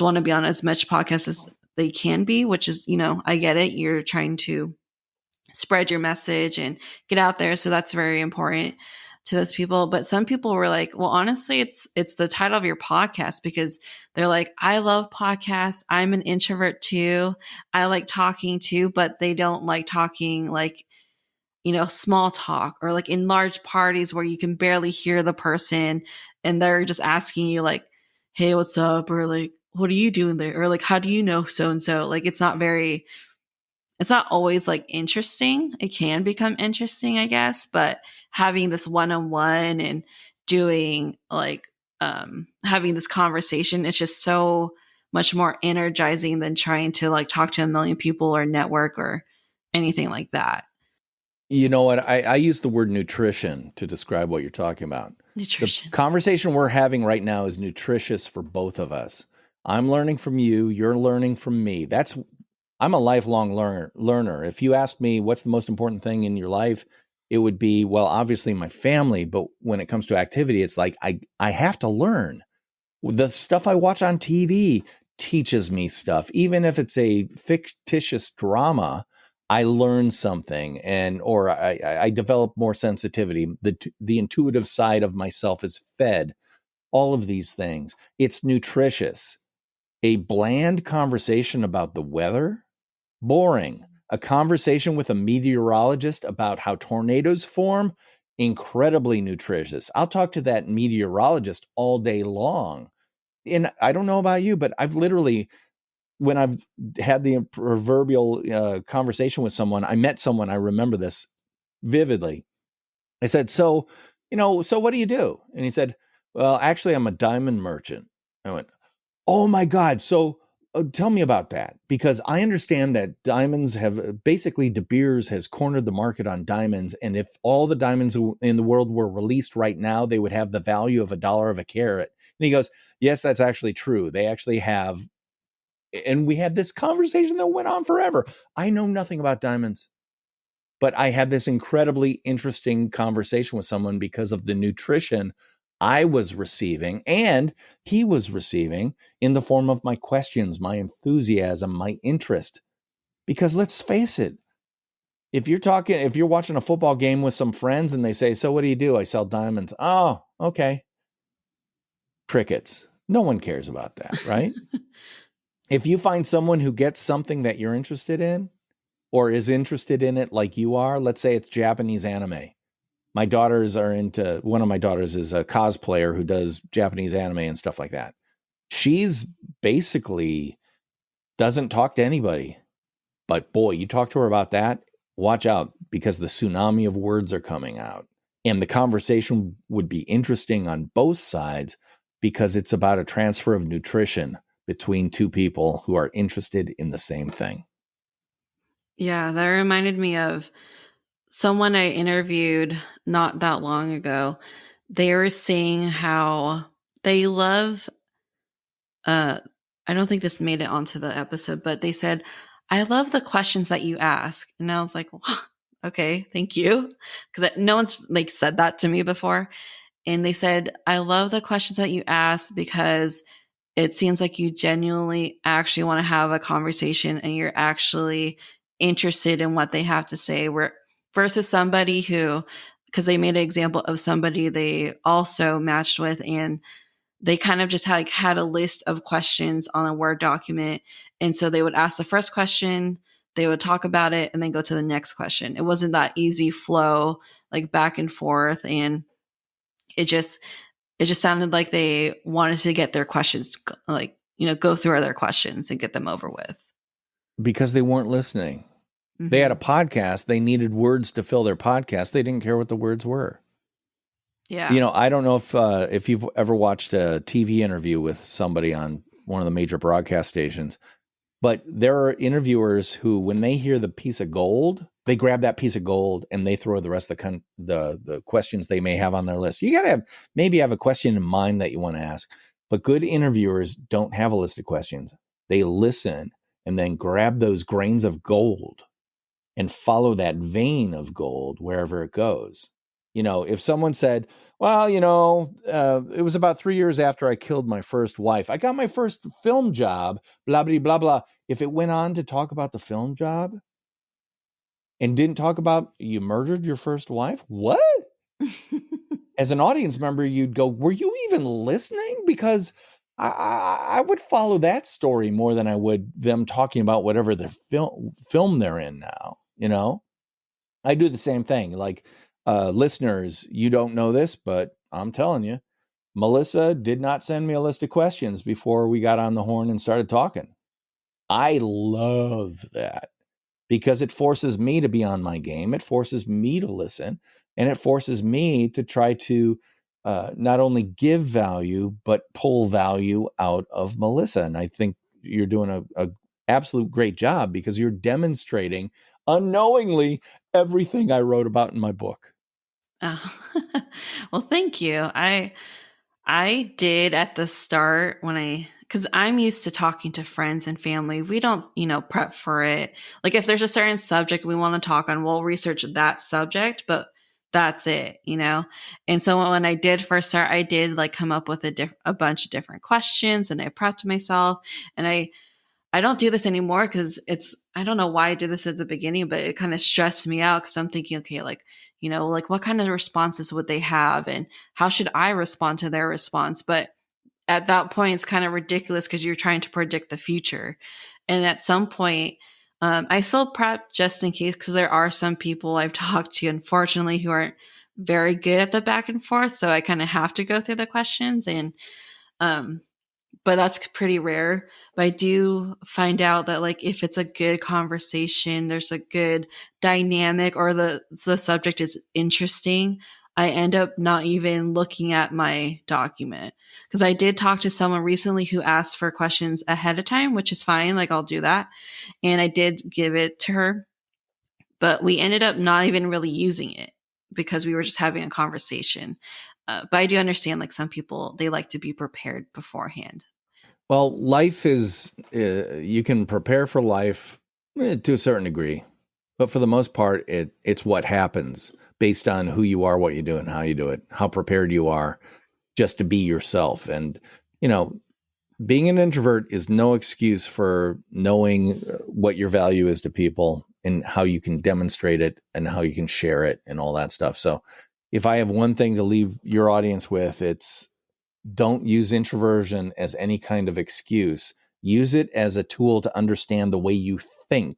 want to be on as much podcasts as they can be, which is, I get it. You're trying to spread your message and get out there. So that's very important to those people. But some people were like, well, honestly, it's the title of your podcast, because they're like, I love podcasts. I'm an introvert too. I like talking too, but they don't like talking like, small talk or like in large parties where you can barely hear the person and they're just asking you like, hey, what's up? Or like, what are you doing there? Or like, how do you know so-and-so? Like, it's not always like interesting. It can become interesting, I guess, but having this one-on-one and doing like having this conversation. It's just so much more energizing than trying to like talk to a million people or network or anything like that. You know what? I use the word nutrition to describe what you're talking about. Nutrition. The conversation we're having right now is nutritious for both of us. I'm learning from you. You're learning from me. I'm a lifelong learner. If you ask me what's the most important thing in your life, it would be, well, obviously my family. But when it comes to activity, it's like I have to learn. The stuff I watch on TV teaches me stuff. Even if it's a fictitious drama, I learn something, or I develop more sensitivity. The intuitive side of myself is fed. All of these things. It's nutritious. A bland conversation about the weather, boring. A conversation with a meteorologist about how tornadoes form, incredibly nutritious. I'll talk to that meteorologist all day long. And I don't know about you, but I've literally, when I've had the proverbial conversation with someone, I met someone, I remember this vividly. I said, so what do you do? And he said, well, actually, I'm a diamond merchant. I went, oh my God. So tell me about that, because I understand that diamonds have basically, De Beers has cornered the market on diamonds. And if all the diamonds in the world were released right now, they would have the value of $1 of a carat. And he goes, yes, that's actually true. They actually have. And we had this conversation that went on forever. I know nothing about diamonds, but I had this incredibly interesting conversation with someone because of the nutrition I was receiving and he was receiving in the form of my questions, my enthusiasm, my interest. Because let's face it, if you're watching a football game with some friends and they say, so what do you do? I sell diamonds. Oh, okay. Crickets. No one cares about that, right? If you find someone who gets something that you're interested in or is interested in it like you are, let's say it's Japanese anime. One of my daughters is a cosplayer who does Japanese anime and stuff like that. She's basically doesn't talk to anybody. But boy, you talk to her about that, watch out, because the tsunami of words are coming out. And the conversation would be interesting on both sides because it's about a transfer of nutrition between two people who are interested in the same thing. Yeah, that reminded me of someone I interviewed not that long ago. They were saying how they love, I don't think this made it onto the episode, but they said, I love the questions that you ask. And I was like, wow, okay, thank you. Because no one's like said that to me before. And they said, I love the questions that you ask because it seems like you genuinely actually want to have a conversation and you're actually interested in what they have to say, where versus somebody who, because they made an example of somebody they also matched with, and they kind of just had a list of questions on a Word document. And so they would ask the first question, they would talk about it, and then go to the next question. It wasn't that easy flow, like back and forth. And it just sounded like they wanted to get their questions, like, go through their questions and get them over with. Because they weren't listening. Mm-hmm. They had a podcast. They needed words to fill their podcast. They didn't care what the words were. Yeah. I don't know if you've ever watched a TV interview with somebody on one of the major broadcast stations, but there are interviewers who, when they hear the piece of gold, they grab that piece of gold and they throw the rest of the questions they may have on their list. You got to maybe have a question in mind that you want to ask, but good interviewers don't have a list of questions. They listen and then grab those grains of gold and follow that vein of gold wherever it goes. If someone said, well, it was about 3 years after I killed my first wife, I got my first film job, blah, blah, blah, blah. If it went on to talk about the film job and didn't talk about you murdered your first wife, what? As an audience member, you'd go, were you even listening? Because I would follow that story more than I would them talking about whatever the film they're in now. I do the same thing. Like, listeners, you don't know this, but I'm telling you, Melissa did not send me a list of questions before we got on the horn and started talking. I love that because it forces me to be on my game. It forces me to listen, and it forces me to try to not only give value, but pull value out of Melissa. And I think you're doing a absolute great job because you're demonstrating unknowingly everything I wrote about in my book. Oh. Well, thank you. I did at the start because I'm used to talking to friends and family. We don't, prep for it. Like if there's a certain subject we want to talk on, we'll research that subject, but that's it. And so when I did first start, I did like come up with a bunch of different questions, and I prepped myself. And I don't do this anymore because I don't know why I did this at the beginning, but it kind of stressed me out because I'm thinking, okay, like what kind of responses would they have, and how should I respond to their response? But at that point, it's kind of ridiculous because you're trying to predict the future. And at some point, I still prep just in case because there are some people I've talked to, unfortunately, who aren't very good at the back and forth. So I kind of have to go through the questions, and um, but that's pretty rare. But I do find out that like if it's a good conversation, there's a good dynamic, or the subject is interesting, I end up not even looking at my document. Because I did talk to someone recently who asked for questions ahead of time, which is fine. Like I'll do that. And I did give it to her, but we ended up not even really using it because we were just having a conversation. But I do understand like some people, they like to be prepared beforehand. Well, life is, you can prepare for life to a certain degree, but for the most part, it's what happens based on who you are, what you do, and how you do it, how prepared you are just to be yourself. And, being an introvert is no excuse for knowing what your value is to people and how you can demonstrate it and how you can share it and all that stuff. So if I have one thing to leave your audience with, it's don't use introversion as any kind of excuse. Use it as a tool to understand the way you think,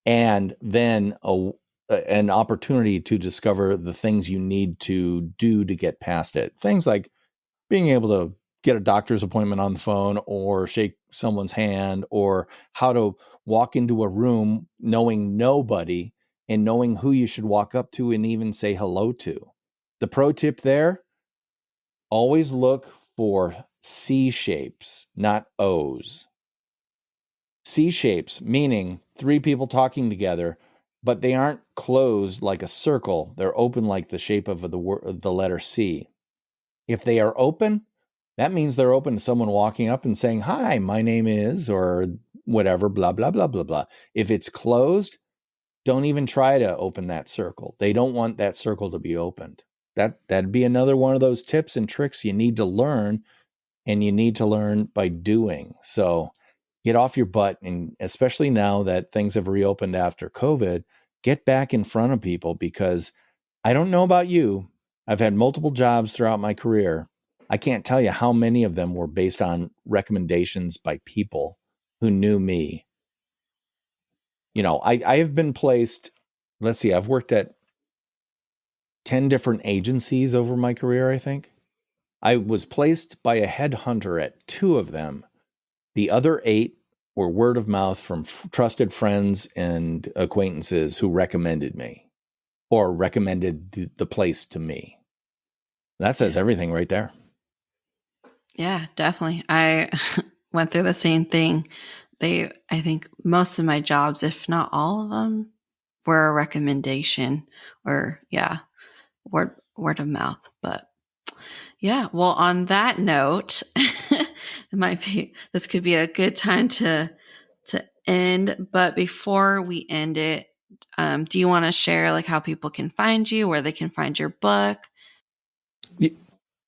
and then an opportunity to discover the things you need to do to get past it. Things like being able to get a doctor's appointment on the phone, or shake someone's hand, or how to walk into a room knowing nobody and knowing who you should walk up to and even say hello to. The pro tip there: always look for C shapes, not O's. C shapes, meaning three people talking together, but they aren't closed like a circle. They're open like the shape of the letter C. If they are open, that means they're open to someone walking up and saying, "Hi, my name is," or whatever, blah, blah, blah, blah, blah. If it's closed, don't even try to open that circle. They don't want that circle to be opened. That'd be another one of those tips and tricks you need to learn, and you need to learn by doing. So get off your butt, and especially now that things have reopened after COVID, get back in front of people, because I don't know about you. I've had multiple jobs throughout my career. I can't tell you how many of them were based on recommendations by people who knew me. I have been placed, let's see, I've worked at 10 different agencies over my career, I think. I was placed by a headhunter at 2 of them. The other 8 were word of mouth from trusted friends and acquaintances who recommended me, or recommended the place to me. That says everything right there. Yeah, definitely. I went through the same thing. I think most of my jobs, if not all of them, were a recommendation, or yeah, word of mouth. But yeah, well, on that note, this could be a good time to end. But before we end it, do you want to share like how people can find you, where they can find your book?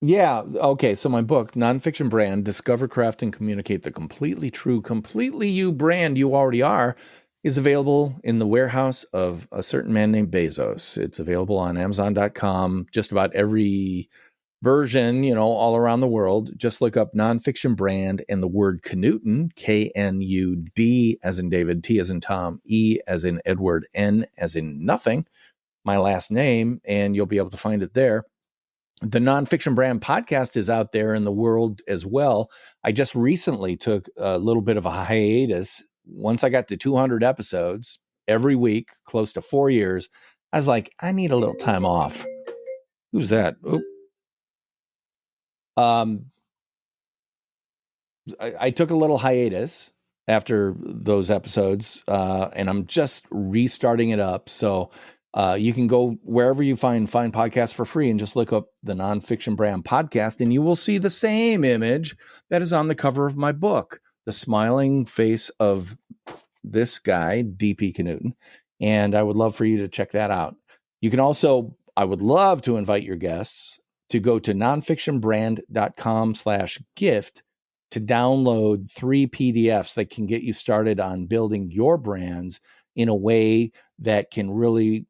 Yeah. Okay. So my book, Nonfiction Brand, Discover, Craft, and Communicate the Completely True, Completely You brand you already are, is available in the warehouse of a certain man named Bezos. It's available on Amazon.com, just about every version, all around the world. Just look up Nonfiction Brand and the word Knudten, Knud, as in David, T as in Tom, E as in Edward, N as in nothing, my last name, and you'll be able to find it there. The Nonfiction Brand podcast is out there in the world as well. I just recently took a little bit of a hiatus. Once I got to 200 episodes every week, close to 4 years, I was like, I need a little time off. Who's that? Oh, I took a little hiatus after those episodes, and I'm just restarting it up. So you can go wherever you find podcasts for free and just look up the Nonfiction Brand podcast, and you will see the same image that is on the cover of my book, the smiling face of this guy, DP Knudten. And I would love for you to check that out. You can also, I would love to invite your guests to go to nonfictionbrand.com/gift to download 3 PDFs that can get you started on building your brands in a way that can really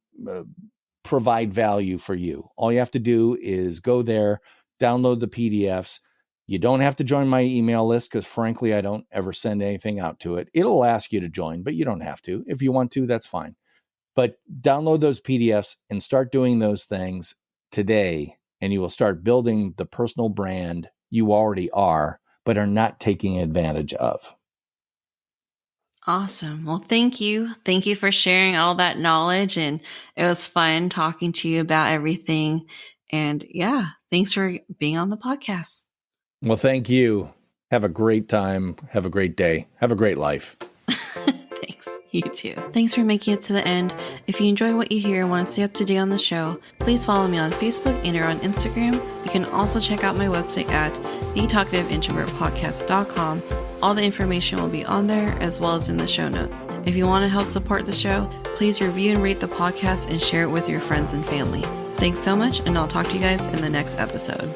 provide value for you. All you have to do is go there, download the PDFs. You don't have to join my email list because frankly, I don't ever send anything out to it. It'll ask you to join, but you don't have to. If you want to, that's fine. But download those PDFs and start doing those things today, and you will start building the personal brand you already are, but are not taking advantage of. Awesome. Well, thank you. Thank you for sharing all that knowledge. And it was fun talking to you about everything. And yeah, thanks for being on the podcast. Well, thank you. Have a great time. Have a great day. Have a great life. Thanks. You too. Thanks for making it to the end. If you enjoy what you hear and want to stay up to date on the show, please follow me on Facebook and or on Instagram. You can also check out my website at thetalkativeintrovertpodcast.com. All the information will be on there as well as in the show notes. If you want to help support the show, please review and rate the podcast and share it with your friends and family. Thanks so much, and I'll talk to you guys in the next episode.